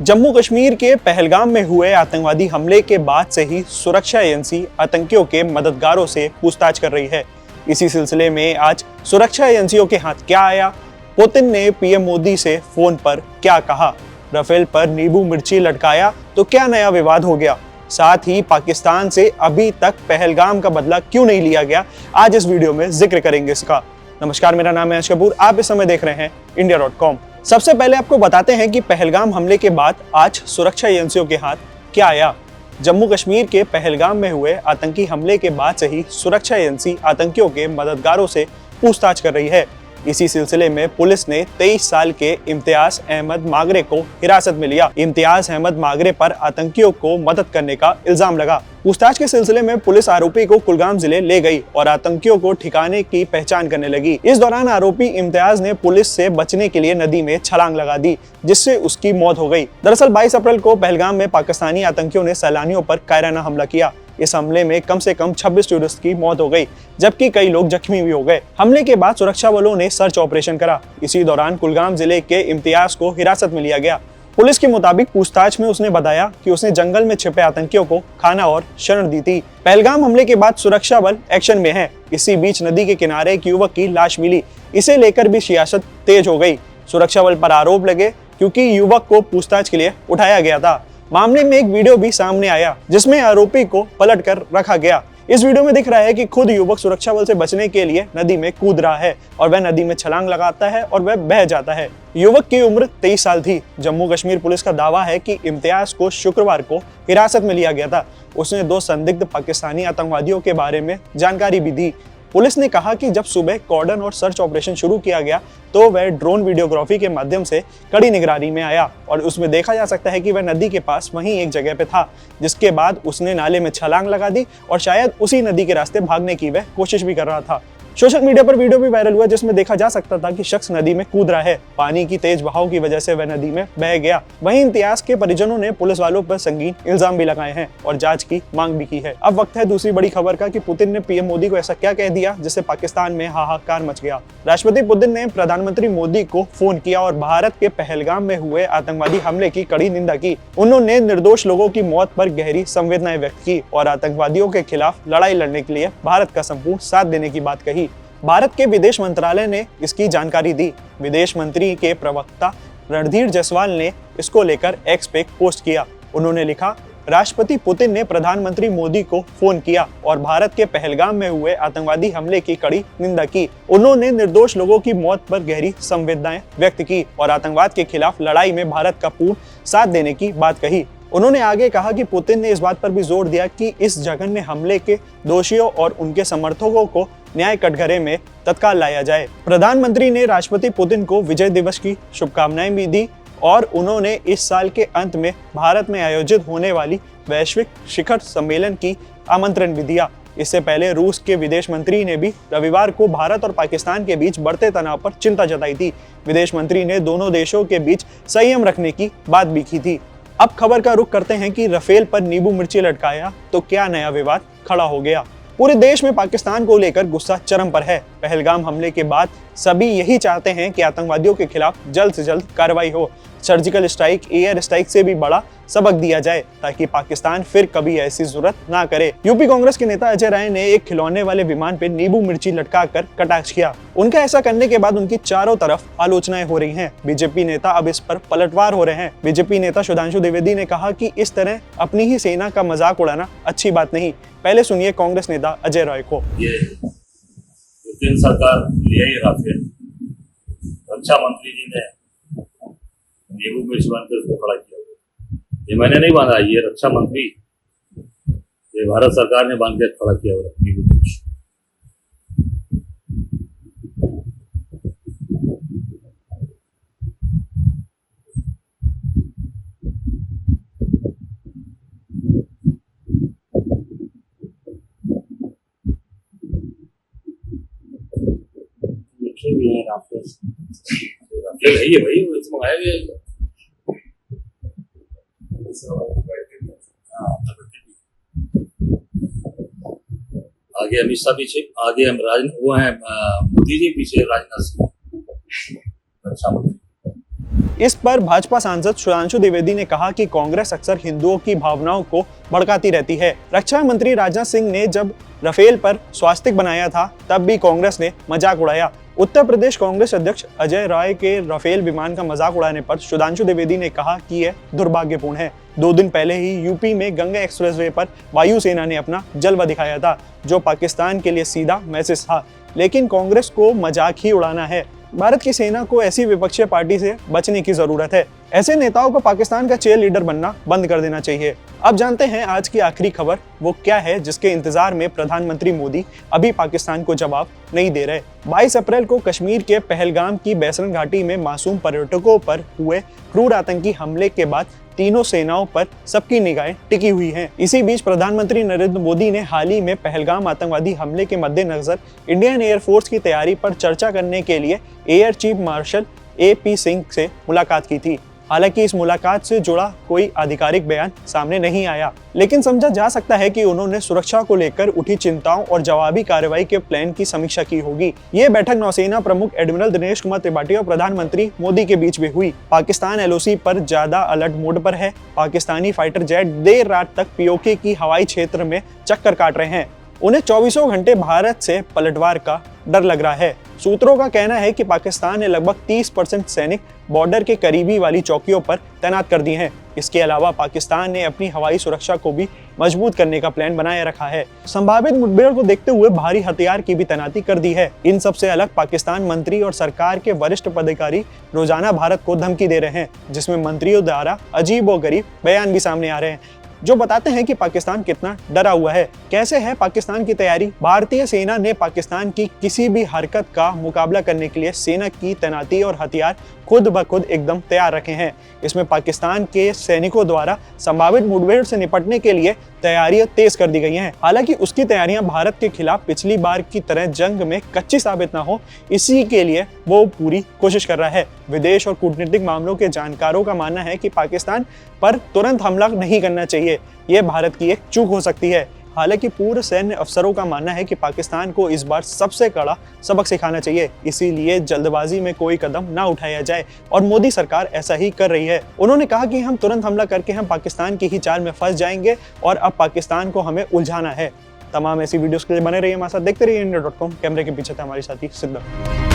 जम्मू कश्मीर के पहलगाम में हुए आतंकवादी हमले के बाद से ही सुरक्षा एजेंसी आतंकियों के मददगारों से पूछताछ कर रही है। इसी सिलसिले में आज सुरक्षा एजेंसियों के हाथ क्या आया, पुतिन ने पीएम मोदी से फोन पर क्या कहा, राफेल पर नींबू मिर्ची लटकाया तो क्या नया विवाद हो गया, साथ ही पाकिस्तान से अभी तक पहलगाम का बदला क्यों नहीं लिया गया, आज इस वीडियो में जिक्र करेंगे इसका। नमस्कार, मेरा नाम है यश कपूर, आप इस समय देख रहे हैं India.com। सबसे पहले आपको बताते हैं कि पहलगाम हमले के बाद आज सुरक्षा एजेंसियों के हाथ क्या आया। जम्मू कश्मीर के पहलगाम में हुए आतंकी हमले के बाद से ही सुरक्षा एजेंसी आतंकियों के मददगारों से पूछताछ कर रही है। इसी सिलसिले में पुलिस ने 23 साल के इम्तियाज अहमद मागरे को हिरासत में लिया। इम्तियाज अहमद मागरे पर आतंकियों को मदद करने का इल्जाम लगा। पूछताछ के सिलसिले में पुलिस आरोपी को कुलगाम जिले ले गई और आतंकियों को ठिकाने की पहचान करने लगी। इस दौरान आरोपी इम्तियाज ने पुलिस से बचने के लिए नदी में छलांग लगा दी, जिससे उसकी मौत हो गई। दरअसल 22 अप्रैल को पहलगाम में पाकिस्तानी आतंकियों ने सैलानियों पर कायराना हमला किया। इस हमले में कम से कम 26 टूरिस्ट की मौत हो गई, जबकि कई लोग जख्मी भी हो गए। हमले के बाद सुरक्षा बलों ने सर्च ऑपरेशन करा। इसी दौरान कुलगाम जिले के इम्तियाज को हिरासत में लिया गया। पुलिस के मुताबिक पूछताछ में उसने बताया कि उसने जंगल में छिपे आतंकियों को खाना और शरण दी थी। पहलगाम हमले के बाद सुरक्षा बल एक्शन में है। इसी बीच नदी के किनारे एक युवक की लाश मिली। इसे लेकर भी सियासत तेज हो गई। सुरक्षा बल पर आरोप लगे क्योंकि युवक को पूछताछ के लिए उठाया गया था। मामले में एक वीडियो भी सामने आया जिसमें आरोपी को पलट कर रखा गया। इस वीडियो में दिख रहा है कि खुद युवक सुरक्षा बल से बचने के लिए नदी में कूद रहा है और वह नदी में छलांग लगाता है और वह बह जाता है। युवक की उम्र 23 साल थी। जम्मू कश्मीर पुलिस का दावा है कि इम्तियाज को शुक्रवार को हिरासत में लिया गया था। उसने 2 संदिग्ध पाकिस्तानी आतंकवादियों के बारे में जानकारी भी दी। पुलिस ने कहा कि जब सुबह कॉर्डन और सर्च ऑपरेशन शुरू किया गया तो वह ड्रोन वीडियोग्राफी के माध्यम से कड़ी निगरानी में आया और उसमें देखा जा सकता है कि वह नदी के पास वहीं एक जगह पे था, जिसके बाद उसने नाले में छलांग लगा दी और शायद उसी नदी के रास्ते भागने की वह कोशिश भी कर रहा था। सोशल मीडिया पर वीडियो भी वायरल हुआ जिसमें देखा जा सकता था कि शख्स नदी में कूद रहा है। पानी की तेज बहाव की वजह से वह नदी में बह गया। वहीं इम्तियाज के परिजनों ने पुलिस वालों पर संगीन इल्जाम भी लगाए हैं और जांच की मांग भी की है। अब वक्त है दूसरी बड़ी खबर का कि पुतिन ने पीएम मोदी को ऐसा क्या कह दिया जिससे पाकिस्तान में हाहाकार मच गया। राष्ट्रपति पुतिन ने प्रधानमंत्री मोदी को फोन किया और भारत के पहलगाम में हुए आतंकवादी हमले की कड़ी निंदा की। उन्होंने निर्दोष लोगों की मौत पर गहरी संवेदनाएं व्यक्त की और आतंकवादियों के खिलाफ लड़ाई लड़ने के लिए भारत का संपूर्ण साथ देने की बात कही। भारत के विदेश मंत्रालय ने इसकी जानकारी दी। विदेश मंत्री के प्रवक्ता रणधीर जायसवाल ने इसको लेकर एक्स पे पोस्ट किया। उन्होंने लिखा, राष्ट्रपति पुतिन ने प्रधानमंत्री मोदी को फोन किया और भारत के पहलगाम में हुए आतंकवादी हमले की कड़ी निंदा की। उन्होंने निर्दोष लोगों की मौत पर गहरी संवेदनाएं व्यक्त की और आतंकवाद के खिलाफ लड़ाई में भारत का पूर्ण साथ देने की बात कही। उन्होंने आगे कहा कि पुतिन ने इस बात पर भी जोर दिया कि इस जघन्य हमले के दोषियों और उनके समर्थकों को न्याय कटघरे में तत्काल लाया जाए। प्रधानमंत्री ने राष्ट्रपति पुतिन को विजय दिवस की शुभकामनाएं भी दी और उन्होंने इस साल के अंत में भारत में आयोजित होने वाली वैश्विक शिखर सम्मेलन की आमंत्रण भी दिया। इससे पहले रूस के विदेश मंत्री ने भी रविवार को भारत और पाकिस्तान के बीच बढ़ते तनाव पर चिंता जताई थी। विदेश मंत्री ने दोनों देशों के बीच संयम रखने की बात भी की थी। अब खबर का रुख करते हैं कि राफेल पर नींबू मिर्ची लटकाया तो क्या नया विवाद खड़ा हो गया। पूरे देश में पाकिस्तान को लेकर गुस्सा चरम पर है। पहलगाम हमले के बाद सभी यही चाहते हैं कि आतंकवादियों के खिलाफ जल्द से जल्द कार्रवाई हो। सर्जिकल स्ट्राइक, एयर स्ट्राइक से भी बड़ा सबक दिया जाए ताकि पाकिस्तान फिर कभी ऐसी जरूरत ना करे। यूपी कांग्रेस के नेता अजय राय ने एक खिलौने वाले विमान पे नींबू मिर्ची लटकाकर कटाक्ष किया। उनका ऐसा करने के बाद उनकी चारों तरफ आलोचनाएं हो रही हैं। बीजेपी नेता अब इस पर पलटवार हो रहे हैं। बीजेपी नेता सुधांशु द्विवेदी ने कहा कि इस तरह अपनी ही सेना का मजाक उड़ाना अच्छी बात नहीं। पहले सुनिए कांग्रेस नेता अजय राय को। ये पुतिन सरकार ले आई राफेल, रक्षा मंत्री जी ने नींबू मिर्च बनकर उसको खड़ा किया। ये मैंने नहीं बांधा, ये रक्षा मंत्री, ये भारत सरकार ने बांध के खड़ा किया हुआ नींबू मिर्च। भी है राफेल है ये भाई, वो मंगाया गया। आगे अमित शाह पीछे, आगे हम वो हैं मोदी जी, पीछे राजनाथ सिंह रक्षा मंत्री। इस पर भाजपा सांसद सुधांशु द्विवेदी ने कहा कि कांग्रेस अक्सर हिंदुओं की भावनाओं को भड़काती रहती है। रक्षा मंत्री राजनाथ सिंह ने जब राफेल पर स्वास्तिक बनाया था तब भी कांग्रेस ने मजाक उड़ाया। उत्तर प्रदेश कांग्रेस अध्यक्ष अजय राय के राफेल विमान का मजाक उड़ाने पर सुधांशु द्विवेदी ने कहा कि यह दुर्भाग्यपूर्ण है। 2 दिन पहले ही यूपी में गंगा एक्सप्रेसवे पर वायुसेना ने अपना जलवा दिखाया था, जो पाकिस्तान के लिए सीधा मैसेज था। लेकिन कांग्रेस को मजाक ही उड़ाना है। भारत की सेना को ऐसी विपक्षी पार्टी से बचने की जरूरत है। ऐसे नेताओं को पाकिस्तान का चीयर लीडर बनना बंद कर देना चाहिए। अब जानते हैं आज की आखिरी खबर वो क्या है जिसके इंतजार में प्रधानमंत्री मोदी अभी पाकिस्तान को जवाब नहीं दे रहे। 22 अप्रैल को कश्मीर के पहलगाम की बैसरन घाटी में मासूम पर्यटकों पर हुए क्रूर आतंकी हमले के बाद तीनों सेनाओं पर सबकी निगाहें टिकी हुई हैं। इसी बीच प्रधानमंत्री नरेंद्र मोदी ने हाल ही में पहलगाम आतंकवादी हमले के मद्देनजर इंडियन एयरफोर्स की तैयारी पर चर्चा करने के लिए air chief marshal AP Singh से मुलाकात की थी। हालांकि इस मुलाकात से जुड़ा कोई आधिकारिक बयान सामने नहीं आया, लेकिन समझा जा सकता है कि उन्होंने सुरक्षा को लेकर उठी चिंताओं और जवाबी कार्रवाई के प्लान की समीक्षा की होगी। ये बैठक नौसेना प्रमुख एडमिरल दिनेश कुमार त्रिपाठी और प्रधानमंत्री मोदी के बीच में हुई। पाकिस्तान LOC पर ज्यादा अलर्ट मोड पर है। पाकिस्तानी फाइटर जेट देर रात तक POK की हवाई क्षेत्र में चक्कर काट रहे हैं। उन्हें 24 घंटे भारत से पलटवार का डर लग रहा है। सूत्रों का कहना है कि पाकिस्तान ने लगभग 30% सैनिक बॉर्डर के करीबी वाली चौकियों पर तैनात कर दिए हैं। इसके अलावा पाकिस्तान ने अपनी हवाई सुरक्षा को भी मजबूत करने का प्लान बनाए रखा है। संभावित मुठभेड़ को देखते हुए भारी हथियार की भी तैनाती कर दी है। इन सबसे अलग पाकिस्तान मंत्री और सरकार के वरिष्ठ पदाधिकारी रोजाना भारत को धमकी दे रहे हैं, जिसमें मंत्रियों द्वारा अजीब और गरीब बयान भी सामने आ रहे हैं, जो बताते हैं कि पाकिस्तान कितना डरा हुआ है। कैसे है पाकिस्तान की तैयारी? भारतीय सेना ने पाकिस्तान की किसी भी हरकत का मुकाबला करने के लिए सेना की तैनाती और हथियार खुद ब खुद एकदम तैयार रखे हैं। इसमें पाकिस्तान के सैनिकों द्वारा संभावित मुठभेड़ से निपटने के लिए तैयारियां तेज कर दी गई हैं। हालांकि उसकी तैयारियां भारत के खिलाफ पिछली बार की तरह जंग में कच्ची साबित ना हो, इसी के लिए वो पूरी कोशिश कर रहा है। विदेश और कूटनीतिक मामलों के जानकारों का मानना है कि पाकिस्तान पर तुरंत हमला नहीं करना चाहिए। ये भारत की एक चूक हो सकती है। हालांकि पूर्व सैन्य अफसरों का मानना है कि पाकिस्तान को इस बार सबसे कड़ा सबक सिखाना चाहिए, इसीलिए जल्दबाजी में कोई कदम ना उठाया जाए और मोदी सरकार ऐसा ही कर रही है। उन्होंने कहा कि हम तुरंत हमला करके हम पाकिस्तान की ही चाल में फंस जाएंगे और अब पाकिस्तान को हमें उलझाना है। तमाम ऐसी वीडियोस के लिए बने रहिए हमारे साथ, देखते रहिए इंडिया.com। कैमरे के पीछे था हमारे साथी सिद्धार्थ।